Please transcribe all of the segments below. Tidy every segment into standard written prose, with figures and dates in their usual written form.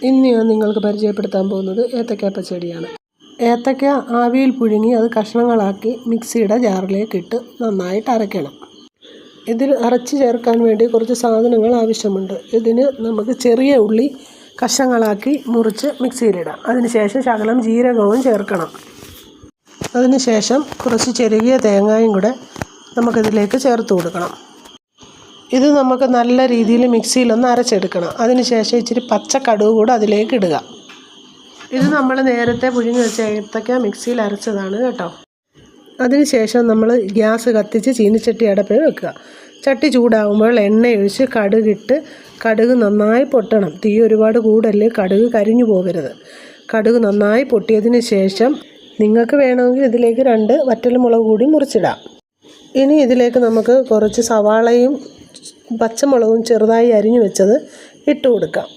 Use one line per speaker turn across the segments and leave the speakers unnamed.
ഇന്ന് ഞാൻ നിങ്ങൾക്ക് പരിചയപ്പെടുത്താൻ പോകുന്നത് ഏത്തക്ക പച്ചടിയാണ്. ഏത്തക്ക ആവിയിൽ പുഴുങ്ങി അത് കഷ്ണങ്ങളാക്കി മിക്സിയുടെ ജാറിലേക്ക് ഇട്ട് നന്നായിട്ട് അരയ്ക്കണം. ഇതിൽ അരച്ച് ചേർക്കാൻ വേണ്ടി കുറച്ച് സാധനങ്ങൾ ആവശ്യമുണ്ട്. ഇതിന് നമുക്ക് ചെറിയ ഉള്ളി കഷ്ണങ്ങളാക്കി മുറിച്ച് മിക്സിയിലിടാം. അതിനുശേഷം ശകലം ജീരകവും ചേർക്കണം. അതിനുശേഷം കുറച്ച് ചെറിയ തേങ്ങയും കൂടെ നമുക്കിതിലേക്ക് ചേർത്ത് കൊടുക്കണം. ഇത് നമുക്ക് നല്ല രീതിയിൽ മിക്സിയിലൊന്ന് അരച്ചെടുക്കണം. അതിനുശേഷം ഇച്ചിരി പച്ചക്കടുക് കൂടെ അതിലേക്ക് ഇടുക. ഇത് നമ്മൾ നേരത്തെ പുഴുങ്ങി വെച്ച ഏത്തക്ക മിക്സിയിൽ അരച്ചതാണ് കേട്ടോ. അതിനുശേഷം നമ്മൾ ഗ്യാസ് കത്തിച്ച് ചീനിച്ചട്ടി അടപ്പിൽ വെക്കുക. ചട്ടി ചൂടാകുമ്പോൾ എണ്ണയൊഴിച്ച് കടുകിട്ട് കടുക് നന്നായി പൊട്ടണം. തീ ഒരുപാട് കൂടല്ലേ, കടുക് കരിഞ്ഞു പോകരുത്. കടുക് നന്നായി പൊട്ടിയതിന് ശേഷം നിങ്ങൾക്ക് വേണമെങ്കിൽ ഇതിലേക്ക് 2 വറ്റൽമുളക് കൂടി മുറിച്ചിടാം. ഇനി ഇതിലേക്ക് നമുക്ക് കുറച്ച് സവാളയും പച്ചമുളകും ചെറുതായി അരിഞ്ഞു വെച്ചത് ഇട്ട് കൊടുക്കാം.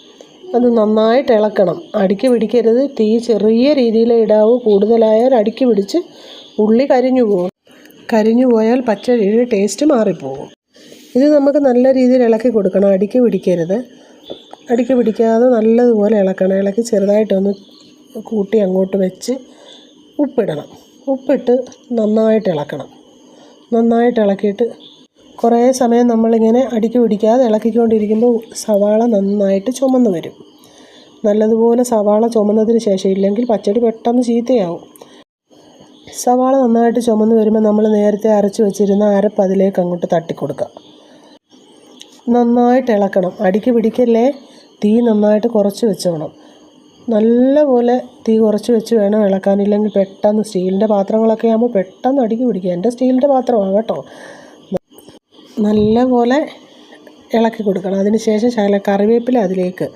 അത് നന്നായിട്ട് ഇളക്കണം. അടിക്ക് പിടിക്കരുത്. തീ ചെറിയ രീതിയിൽ ഇടാവൂ. കൂടുതലായാൽ അടിക്ക് പിടിച്ച് ഉള്ളി കരിഞ്ഞു പോകും. കരിഞ്ഞു പോയാൽ പച്ചടിയുടെ ടേസ്റ്റ് മാറിപ്പോകും. ഇത് നമുക്ക് നല്ല രീതിയിൽ ഇളക്കി കൊടുക്കണം. അടിക്ക് പിടിക്കരുത്. അടിക്ക് പിടിക്കാതെ നല്ലതുപോലെ ഇളക്കണം. ഇളക്കി ചെറുതായിട്ടൊന്ന് കൂട്ടി അങ്ങോട്ട് വെച്ച് ഉപ്പിടണം. ഉപ്പിട്ട് നന്നായിട്ട് ഇളക്കണം. നന്നായിട്ട് ഇളക്കിയിട്ട് കുറേ സമയം നമ്മളിങ്ങനെ അടിക്ക് പിടിക്കാതെ ഇളക്കിക്കൊണ്ടിരിക്കുമ്പോൾ സവാള നന്നായിട്ട് ചുമന്ന് വരും. നല്ലതുപോലെ സവാള ചുമന്നതിന് ശേഷം, ഇല്ലെങ്കിൽ പച്ചടി പെട്ടെന്ന് ചീത്തയാവും. സവാള നന്നായിട്ട് ചുമന്ന് വരുമ്പോൾ നമ്മൾ നേരത്തെ അരച്ച് വെച്ചിരുന്ന അരപ്പ് അതിലേക്ക് അങ്ങോട്ട് തട്ടിക്കൊടുക്കുക. നന്നായിട്ട് ഇളക്കണം. അടിക്ക് പിടിക്കല്ലേ. തീ നന്നായിട്ട് കുറച്ച് വെച്ചോണം. നല്ലപോലെ തീ കുറച്ച് വെച്ച് വേണം ഇളക്കാൻ. ഇല്ലെങ്കിൽ പെട്ടെന്ന് സ്റ്റീലിൻ്റെ പാത്രങ്ങളൊക്കെ ആകുമ്പോൾ പെട്ടെന്ന് അടിക്ക് പിടിക്കുക. എൻ്റെ സ്റ്റീലിൻ്റെ പാത്രമാണ് കേട്ടോ. നല്ലപോലെ ഇളക്കി കൊടുക്കണം. അതിനുശേഷം ശകലം കറിവേപ്പില അതിലേക്ക്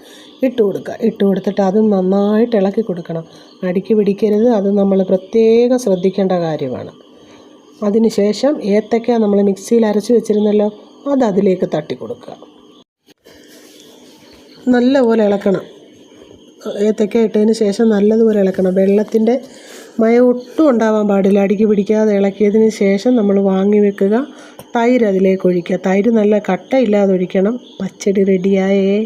ഇട്ട് കൊടുക്കുക. ഇട്ട് കൊടുത്തിട്ട് അത് നന്നായിട്ട് ഇളക്കി കൊടുക്കണം. അടിക്ക് പിടിക്കരുത്. അത് നമ്മൾ പ്രത്യേകം ശ്രദ്ധിക്കേണ്ട കാര്യമാണ്. അതിനുശേഷം ഏത്തക്ക നമ്മൾ മിക്സിയിൽ അരച്ച് വെച്ചിരുന്നല്ലോ, അത് അതിലേക്ക് തട്ടി കൊടുക്കുക. നല്ലപോലെ ഇളക്കണം. ഏത്തക്ക ഇട്ടതിന് ശേഷം നല്ലതുപോലെ ഇളക്കണം. വെള്ളത്തിൻ്റെ മയം ഒട്ടും ഉണ്ടാവാൻ പാടില്ല. അടിക്ക് പിടിക്കാതെ ഇളക്കിയതിന് ശേഷം നമ്മൾ വാങ്ങി വെക്കുക. തൈര് അതിലേക്ക് ഒഴിക്കുക. തൈര് നല്ല കട്ടയില്ലാതെ ഒഴിക്കണം. പച്ചടി റെഡിയായേ.